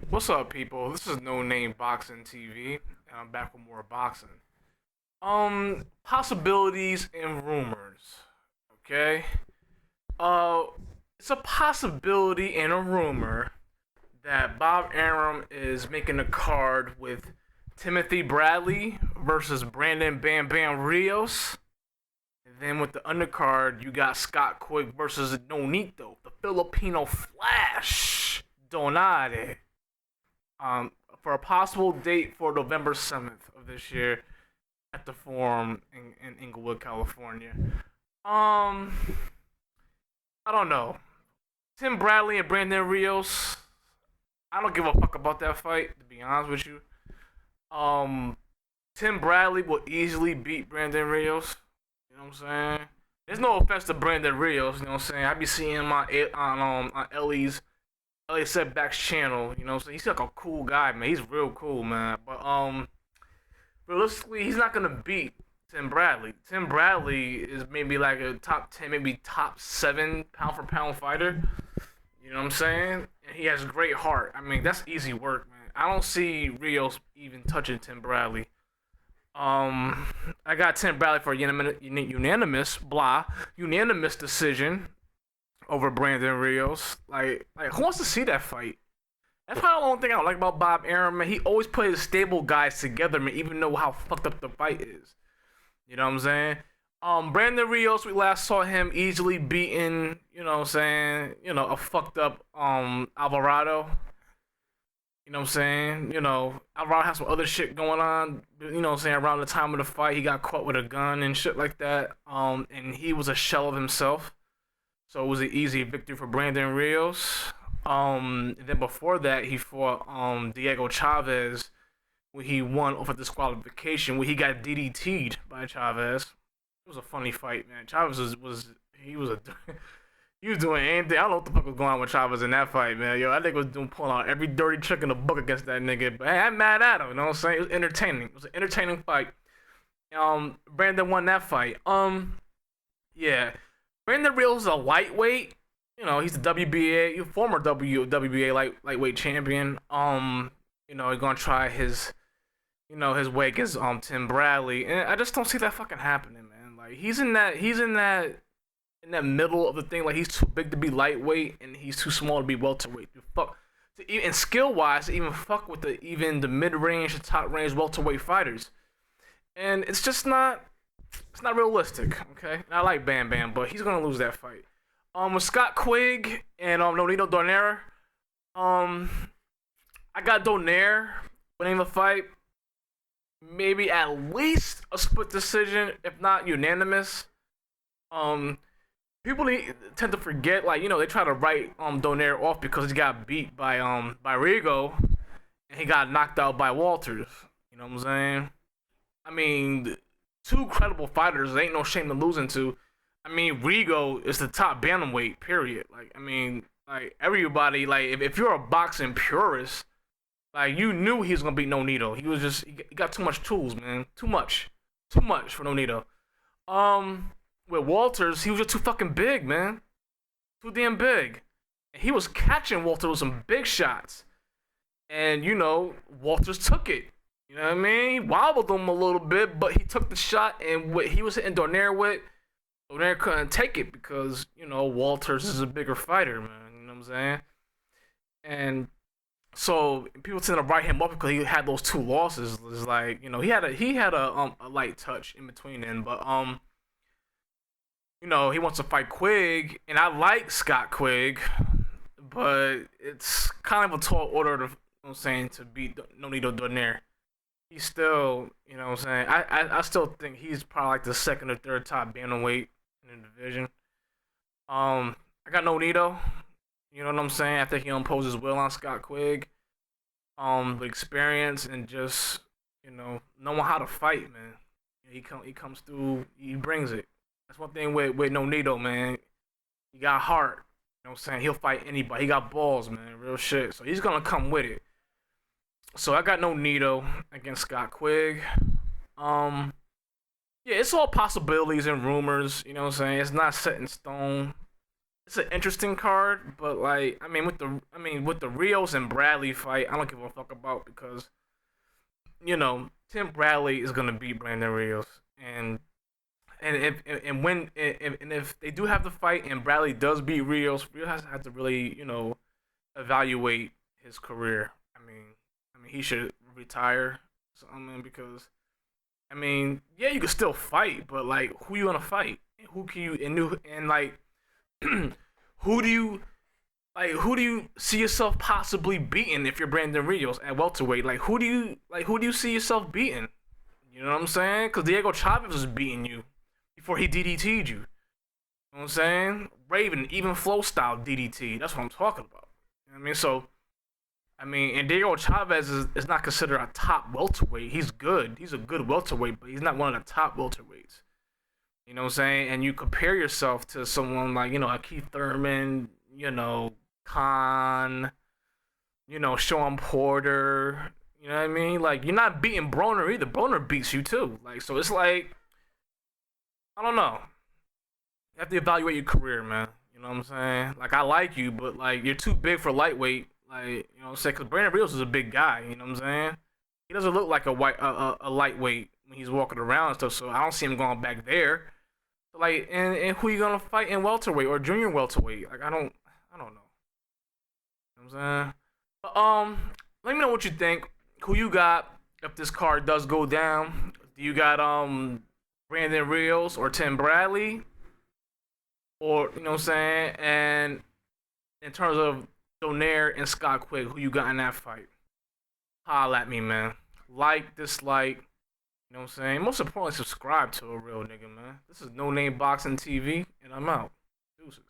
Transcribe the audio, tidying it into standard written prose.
What's up, people? This is No Name Boxing TV, and I'm back with more boxing. Possibilities and rumors. Okay. Uh, it's a possibility and a rumor that Bob Arum is making a card with Timothy Bradley versus Brandon Bam Bam Rios. And then with the undercard, you got Scott Quigg versus Nonito, the Filipino Flash Donaire. um, for a possible date for November 7th of this year at the Forum in Inglewood, California. Um, I don't know. Tim Bradley and Brandon Rios. I don't give a fuck about that fight, to be honest with you. Um, Tim Bradley will easily beat Brandon Rios. You know what I'm saying? There's no offense to Brandon Rios. You know what I'm saying? I be seeing him on Ellie's LA Setbacks channel, you know, so he's like a cool guy, man. He's real cool, man. But realistically, he's not gonna beat Tim Bradley. Tim Bradley is maybe like a top 10, maybe top 7 pound for pound fighter. You know what I'm saying? And he has great heart. I mean, that's easy work, man. I don't see Rios even touching Tim Bradley. I got Tim Bradley for a unanimous decision over Brandon Rios. Like who wants to see that fight? That's probably the only thing I don't like about Bob Arum, man. He always put his stable guys together, man, even though how fucked up the fight is. You know what I'm saying? Brandon Rios, we last saw him easily beating, you know what I'm saying, a fucked up Alvarado. You know what I'm saying? Alvarado has some other shit going on. You know what I'm saying? Around the time of the fight, he got caught with a gun and shit like that. And he was a shell of himself. So it was an easy victory for Brandon Rios. Then before that, he fought Diego Chavez, where he won off of disqualification, where he got DDT'd by Chavez. It was a funny fight, man. Chavez was he was a he was doing anything. I don't know what the fuck was going on with Chavez in that fight, man. Yo, I think was pulling out every dirty trick in the book against that nigga. But hey, I'm mad at him. You know what I'm saying? It was entertaining. It was an entertaining fight. Brandon won that fight. Yeah. Brandon Rios is a lightweight. He's the WBA, former WBA lightweight champion. He's gonna try his way against Tim Bradley, and I just don't see that fucking happening, man. Like he's in that middle of the thing. Like he's too big to be lightweight, and he's too small to be welterweight. And skill wise, to even fuck with the mid range to top range welterweight fighters, and it's just not. It's not realistic, okay? And I like Bam Bam, but he's gonna lose that fight. With Scott Quigg and Nonito Donaire, I got Donaire winning the fight. Maybe at least a split decision, if not unanimous. People tend to forget, like they try to write Donaire off because he got beat by Rigo, and he got knocked out by Walters. You know what I'm saying? I mean, two credible fighters. Ain't no shame to losing to. I mean, Rigo is the top bantamweight. Period. Like everybody. Like if you're a boxing purist, like you knew he was gonna beat Nonito. He got too much tools, man. Too much for Nonito. With Walters, he was just too fucking big, man. Too damn big. And he was catching Walters with some big shots, and Walters took it. You know what I mean? He wobbled him a little bit, but he took the shot, and what he was hitting Donaire with, Donaire couldn't take it because, Walters is a bigger fighter, man. You know what I'm saying? And so people tend to write him up because he had those two losses. It's like, he had a light touch in between them, but he wants to fight Quigg, and I like Scott Quigg, but it's kind of a tall order to beat Nonito Donaire. He's still, you know what I'm saying? I still think he's probably like the second or third top bantamweight in the division. I got Nonito. You know what I'm saying? I think he imposes will on Scott Quigg. With experience and just, knowing how to fight, man. He comes through, he brings it. That's one thing with Nonito, man. He got heart. You know what I'm saying? He'll fight anybody. He got balls, man. Real shit. So he's gonna come with it. So I got Nonito against Scott Quigg. Yeah, it's all possibilities and rumors. You know what I'm saying? It's not set in stone. it's an interesting card, but like with the Rios and Bradley fight, I don't give a fuck about because Tim Bradley is gonna beat Brandon Rios, and if they do have the fight and Bradley does beat Rios, Rios has to have to really evaluate his career. He should retire something because yeah, you can still fight, but like, who you gonna fight? Who can you and like, who do you who do you see yourself possibly beating if you're Brandon Rios at welterweight? Who do you see yourself beating? You know what I'm saying? Because Diego Chavez was beating you before he DDT'd you. You know what I'm saying? Raven, even flow style DDT. That's what I'm talking about. You know what I mean? So, and Diego Chavez is not considered a top welterweight. He's good. He's a good welterweight, but he's not one of the top welterweights. You know what I'm saying? And you compare yourself to someone like, a Keith Thurman, Khan, Sean Porter. You know what I mean? Like, you're not beating Broner either. Broner beats you too. Like, so it's like, I don't know. You have to evaluate your career, man. You know what I'm saying? Like, I like you, but like, you're too big for lightweight. Like, you know what I'm saying? Because Brandon Rios is a big guy. You know what I'm saying? He doesn't look like a lightweight when he's walking around and stuff. So I don't see him going back there. Like, and who you gonna fight in welterweight or junior welterweight? Like, I don't know. You know what I'm saying? But let me know what you think. Who you got if this card does go down? Do you got Brandon Rios or Tim Bradley? Or, you know what I'm saying? And in terms of Donaire and Scott Quigg, who you got in that fight? Holla at me, man. Like, dislike, you know what I'm saying? Most importantly, subscribe to a real nigga, man. This is No Name Boxing TV, and I'm out. Deuces.